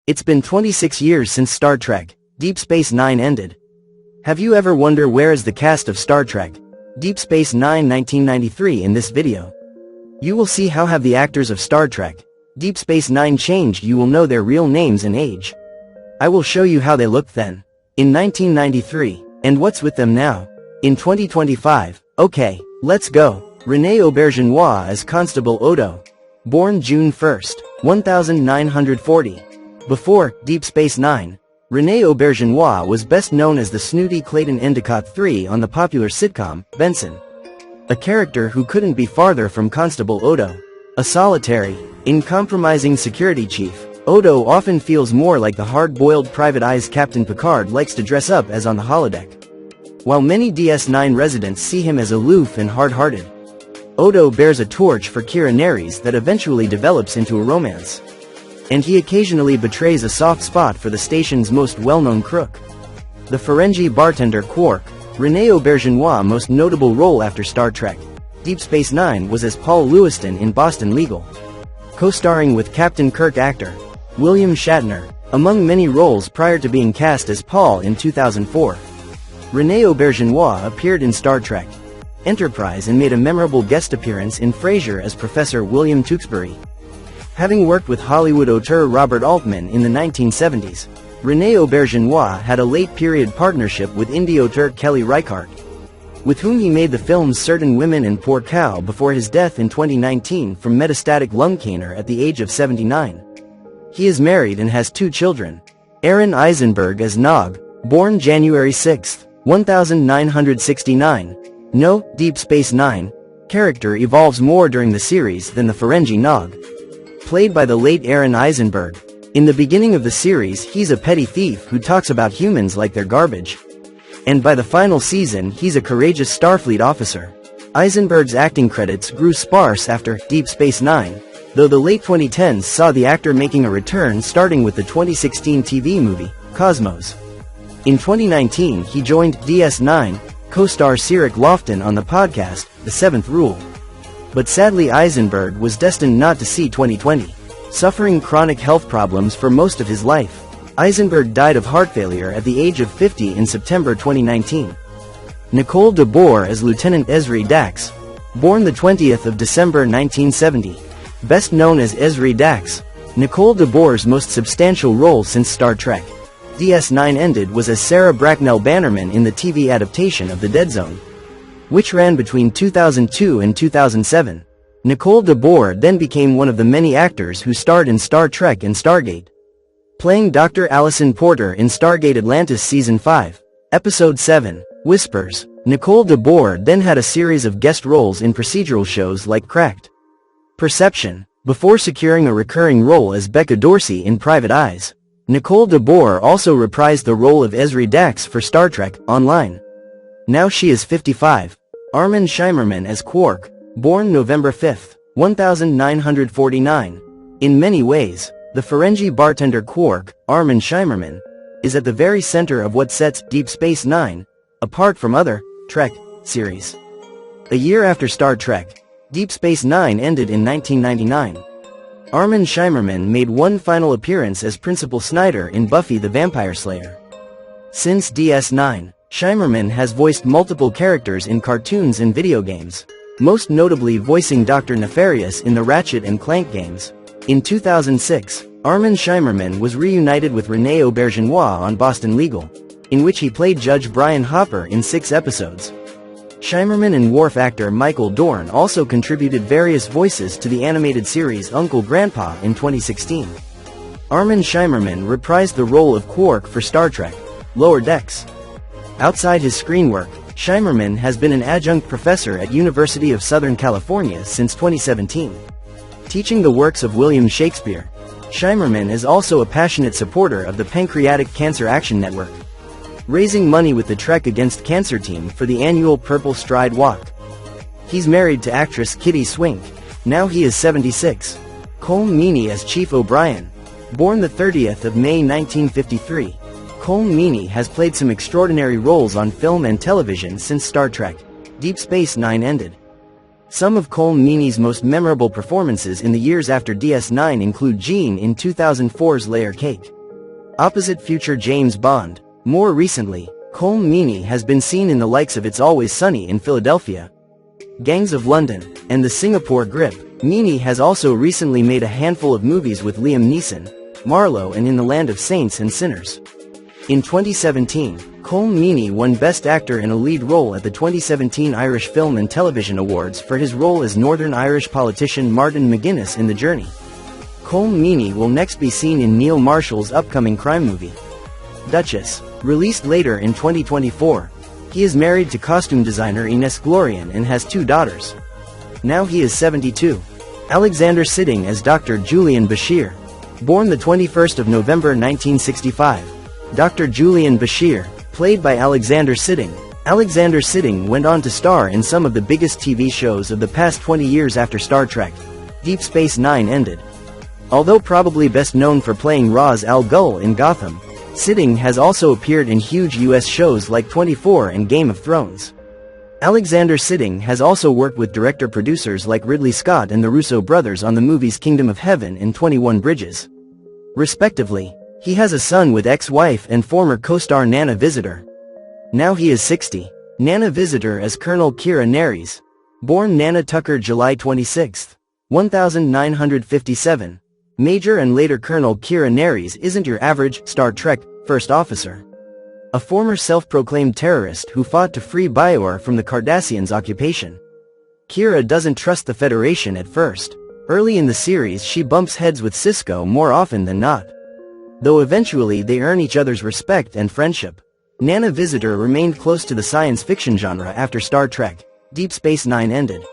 It's been 26 years since Star Trek Deep Space Nine ended. Have you ever wondered where is the cast of Star Trek Deep Space Nine 1993 in this video? You will see how have the actors of Star Trek Deep Space Nine changed. You will know their real names and age. I will show you how they looked then, in 1993, and what's with them now, in 2025. Okay, let's go. Rene Auberjonois as Constable Odo. Born June 1, 1940. Before Deep Space Nine, Rene Auberjonois was best known as the snooty Clayton Endicott III on the popular sitcom, Benson. A character who couldn't be farther from Constable Odo. A solitary, uncompromising security chief, Odo often feels more like the hard-boiled Private Eyes Captain Picard likes to dress up as on the holodeck. While many DS9 residents see him as aloof and hard-hearted, Odo bears a torch for Kira Nerys that eventually develops into a romance. And he occasionally betrays a soft spot for the station's most well-known crook. The Ferengi bartender Quark, Rene Auberjonois' most notable role after Star Trek Deep Space Nine was as Paul Lewiston in Boston Legal, co-starring with Captain Kirk actor William Shatner, among many roles prior to being cast as Paul in 2004. Rene Auberjonois appeared in Star Trek Enterprise and made a memorable guest appearance in Frasier as Professor William Tewksbury. Having worked with Hollywood auteur Robert Altman in the 1970s, Rene Auberjonois had a late-period partnership with indie auteur Kelly Reichardt, with whom he made the films Certain Women and Poor Cow before his death in 2019 from metastatic lung cancer at the age of 79. He is married and has 2 children. Aaron Eisenberg as Nog, born January 6, 1969. No, Deep Space Nine character evolves more during the series than the Ferengi Nog, played by the late Aaron Eisenberg. In the beginning of the series he's a petty thief who talks about humans like they're garbage. And by the final season he's a courageous Starfleet officer. Eisenberg's acting credits grew sparse after Deep Space Nine, though the late 2010s saw the actor making a return starting with the 2016 TV movie, Cosmos. In 2019 he joined DS9, co-star Cirroc Lofton on the podcast, The Seventh Rule. But sadly Eisenberg was destined not to see 2020. Suffering chronic health problems for most of his life, Eisenberg died of heart failure at the age of 50 in September 2019. Nicole de Boer as Lieutenant Ezri Dax, born the 20th of December 1970. Best known as Ezri Dax, Nicole de Boer's most substantial role since Star Trek DS9 ended was as Sarah Bracknell Bannerman in the TV adaptation of The Dead Zone, which ran between 2002 and 2007. Nicole de Boer then became one of the many actors who starred in Star Trek and Stargate, playing Dr. Allison Porter in Stargate Atlantis Season 5, Episode 7, Whispers. Nicole de Boer then had a series of guest roles in procedural shows like Cracked Perception, before securing a recurring role as Becca Dorsey in Private Eyes. Nicole de Boer also reprised the role of Ezri Dax for Star Trek Online. Now she is 55. Armin Shimerman as Quark, born November 5, 1949. In many ways, the Ferengi bartender Quark, Armin Shimerman, is at the very center of what sets Deep Space Nine apart from other Trek series. A year after Star Trek Deep Space Nine ended in 1999, Armin Shimerman made one final appearance as Principal Snyder in Buffy the Vampire Slayer. Since DS9, Shimerman has voiced multiple characters in cartoons and video games, most notably voicing Dr. Nefarious in the Ratchet and Clank games. In 2006, Armin Shimerman was reunited with Rene Auberjonois on Boston Legal, in which he played Judge Brian Hopper in 6 episodes. Shimerman and Worf actor Michael Dorn also contributed various voices to the animated series Uncle Grandpa in 2016. Armin Shimerman reprised the role of Quark for Star Trek Lower Decks. Outside his screen work, Shimerman has been an adjunct professor at University of Southern California since 2017, teaching the works of William Shakespeare. Shimerman is also a passionate supporter of the Pancreatic Cancer Action Network, raising money with the Trek Against Cancer team for the annual Purple Stride Walk. He's married to actress Kitty Swink. Now he is 76. Colm Meaney as Chief O'Brien, born the 30th of May 1953. Colm Meaney has played some extraordinary roles on film and television since Star Trek Deep Space Nine ended. Some of Colm Meaney's most memorable performances in the years after DS9 include Gene in 2004's Layer Cake, opposite future James Bond. More recently, Colm Meaney has been seen in the likes of It's Always Sunny in Philadelphia, Gangs of London, and The Singapore Grip. Meaney has also recently made a handful of movies with Liam Neeson, Marlowe, and In the Land of Saints and Sinners. In 2017, Colm Meaney won Best Actor in a Lead Role at the 2017 Irish Film and Television Awards for his role as Northern Irish politician Martin McGuinness in The Journey. Colm Meaney will next be seen in Neil Marshall's upcoming crime movie, Duchess, released later in 2024. He is married to costume designer Ines Glorian and has 2 daughters. Now he is 72. Alexander Siddig as Dr. Julian Bashir. Born the 21st of November 1965. Dr. Julian Bashir, played by Alexander Siddig. Alexander Siddig went on to star in some of the biggest TV shows of the past 20 years after Star Trek: Deep Space Nine ended. Although probably best known for playing Ra's al Ghul in Gotham, Siddig has also appeared in huge US shows like 24 and Game of Thrones. Alexander Siddig has also worked with director-producers like Ridley Scott and the Russo brothers on the movies Kingdom of Heaven and 21 Bridges, respectively. He has a son with ex-wife and former co-star Nana Visitor. Now he is 60. Nana Visitor as Colonel Kira Nerys. Born Nana Tucker July 26, 1957. Major and later Colonel Kira Nerys isn't your average Star Trek first officer. A former self-proclaimed terrorist who fought to free Boer from the Cardassians' occupation. Kira doesn't trust the Federation at first. Early in the series she bumps heads with Sisko more often than not, though eventually they earn each other's respect and friendship. Nana Visitor remained close to the science fiction genre after Star Trek: Deep Space Nine ended.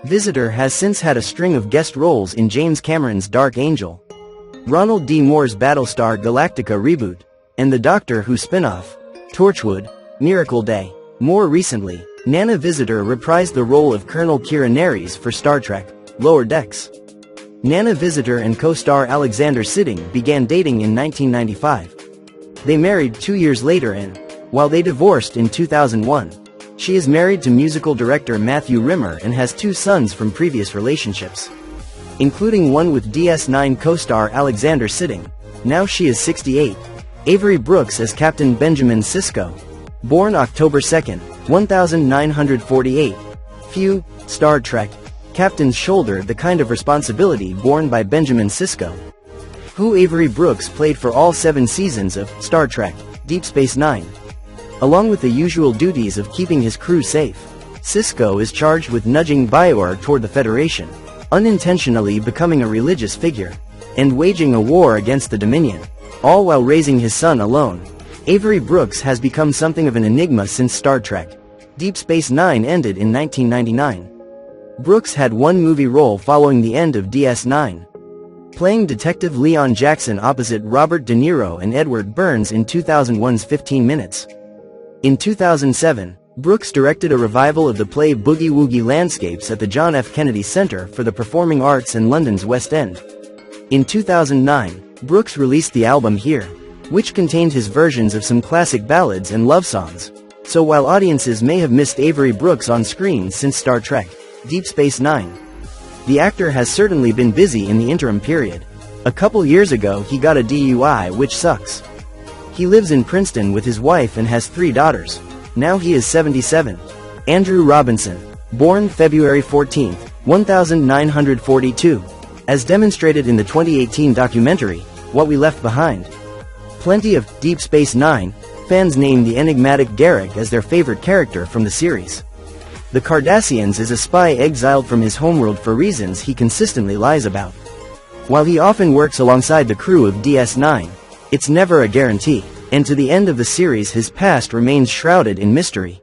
Visitor has since had a string of guest roles in James Cameron's Dark Angel, Ronald D. Moore's Battlestar Galactica reboot, and the Doctor Who spin-off, Torchwood: Miracle Day. More recently, Nana Visitor reprised the role of Colonel Kira Nerys for Star Trek: Lower Decks. Nana Visitor and co-star Alexander Siddig began dating in 1995. They married 2 years later and, while they divorced in 2001, she is married to musical director Matthew Rimmer and has 2 sons from previous relationships, including one with DS9 co-star Alexander Siddig. Now she is 68. Avery Brooks as Captain Benjamin Sisko. Born October 2, 1948. Few Star Trek captains shoulder the kind of responsibility borne by Benjamin Sisko, who Avery Brooks played for all 7 seasons of Star Trek: Deep Space Nine. Along with the usual duties of keeping his crew safe, Sisko is charged with nudging Boer toward the Federation, unintentionally becoming a religious figure, and waging a war against the Dominion, all while raising his son alone. Avery Brooks has become something of an enigma since Star Trek: Deep Space Nine ended in 1999. Brooks had one movie role following the end of DS9, playing Detective Leon Jackson opposite Robert De Niro and Edward Burns in 2001's 15 Minutes. In 2007, Brooks directed a revival of the play Boogie Woogie Landscapes at the John F. Kennedy Center for the Performing Arts in London's West End. In 2009, Brooks released the album Here, which contained his versions of some classic ballads and love songs. So while audiences may have missed Avery Brooks on screen since Star Trek: Deep Space Nine, the actor has certainly been busy in the interim period. A couple years ago he got a DUI, which sucks. He lives in Princeton with his wife and has 3 daughters. Now he is 77. Andrew Robinson. Born February 14, 1942. As demonstrated in the 2018 documentary, What We Left Behind. Plenty of Deep Space Nine fans name the enigmatic Garak as their favorite character from the series. The Cardassians is a spy exiled from his homeworld for reasons he consistently lies about. While he often works alongside the crew of DS9, it's never a guarantee, and to the end of the series his past remains shrouded in mystery.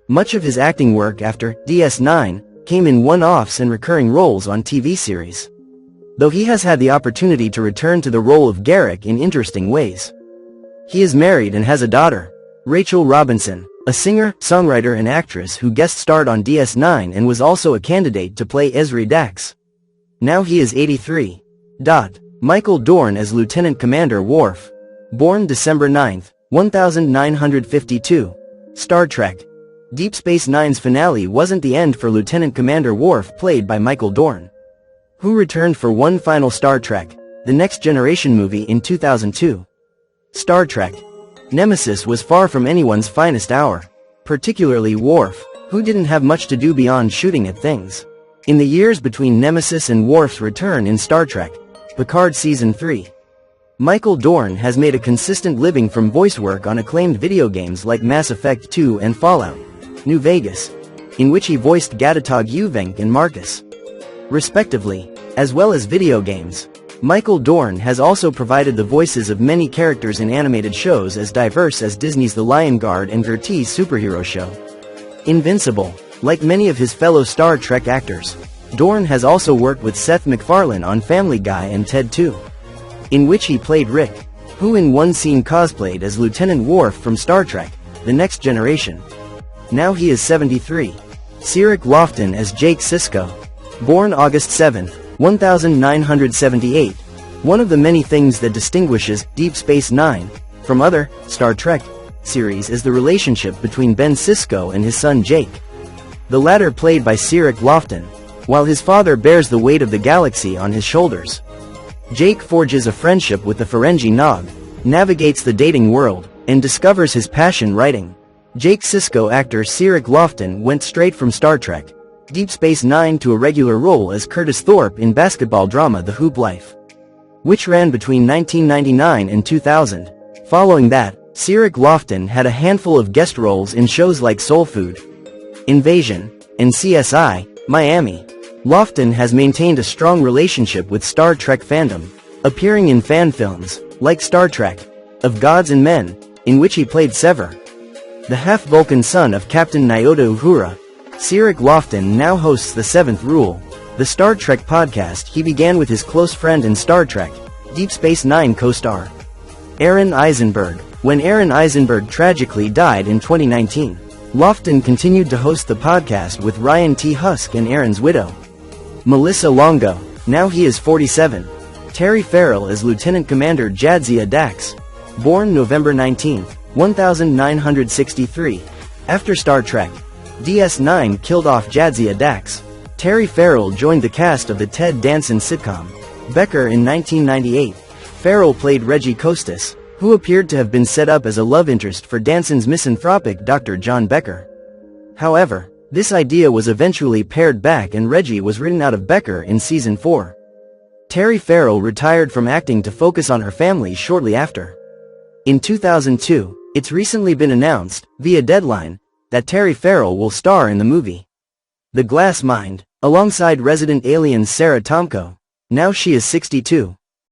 Much of his acting work after DS9 came in one-offs and recurring roles on TV series, though he has had the opportunity to return to the role of Garak in interesting ways. He is married and has a daughter, Rachel Robinson, a singer, songwriter and actress who guest-starred on DS9 and was also a candidate to play Ezri Dax. Now he is 83. Michael Dorn as Lieutenant Commander Worf. Born December 9, 1952. Star Trek: Deep Space Nine's finale wasn't the end for Lieutenant Commander Worf, played by Michael Dorn, who returned for one final Star Trek: The Next Generation movie in 2002. Star Trek. Nemesis was far from anyone's finest hour. Particularly Worf, who didn't have much to do beyond shooting at things. In the years between Nemesis and Worf's return in Star Trek, Picard Season 3, Michael Dorn has made a consistent living from voice work on acclaimed video games like Mass Effect 2 and Fallout New Vegas, in which he voiced Gatatog Uvenk and Marcus, respectively, as well as video games. Michael Dorn has also provided the voices of many characters in animated shows as diverse as Disney's The Lion Guard and Gertie's superhero show, Invincible. Like many of his fellow Star Trek actors, Dorn has also worked with Seth MacFarlane on Family Guy and Ted 2, in which he played Rick, who in one scene cosplayed as Lieutenant Worf from Star Trek, The Next Generation. Now he is 73. Cirroc Lofton as Jake Sisko. Born August 7, 1978. One of the many things that distinguishes Deep Space Nine from other Star Trek series is the relationship between Ben Sisko and his son Jake. The latter played by Cirroc Lofton, while his father bears the weight of the galaxy on his shoulders. Jake forges a friendship with the Ferengi Nog, navigates the dating world, and discovers his passion writing. Jake Sisko actor Cirroc Lofton went straight from Star Trek Deep Space Nine to a regular role as Curtis Thorpe in basketball drama The Hoop Life, which ran between 1999 and 2000. Following that, Cirroc Lofton had a handful of guest roles in shows like Soul Food, Invasion, and CSI: Miami. Lofton has maintained a strong relationship with Star Trek fandom, appearing in fan films like Star Trek of Gods and Men, in which he played Sever, the half-Vulcan son of Captain Nyota Uhura. Cirroc Lofton now hosts The Seventh Rule, the Star Trek podcast he began with his close friend and Star Trek Deep Space Nine co-star Aron Eisenberg. When Aron Eisenberg tragically died in 2019, Lofton continued to host the podcast with Ryan T. Husk and Aron's widow, Melissa Longo. Now he is 47. Terry Farrell as Lieutenant Commander Jadzia Dax. Born November 19, 1963. After Star Trek DS9 killed off Jadzia Dax, Terry Farrell joined the cast of the Ted Danson sitcom Becker in 1998. Farrell played Reggie Costas, who appeared to have been set up as a love interest for Danson's misanthropic Dr. John Becker. However, this idea was eventually pared back and Reggie was written out of Becker in Season 4. Terry Farrell retired from acting to focus on her family shortly after. In 2002, it's recently been announced, via Deadline, that Terry Farrell will star in the movie The Glass Mind, alongside resident alien Sarah Tomko. Now she is 62.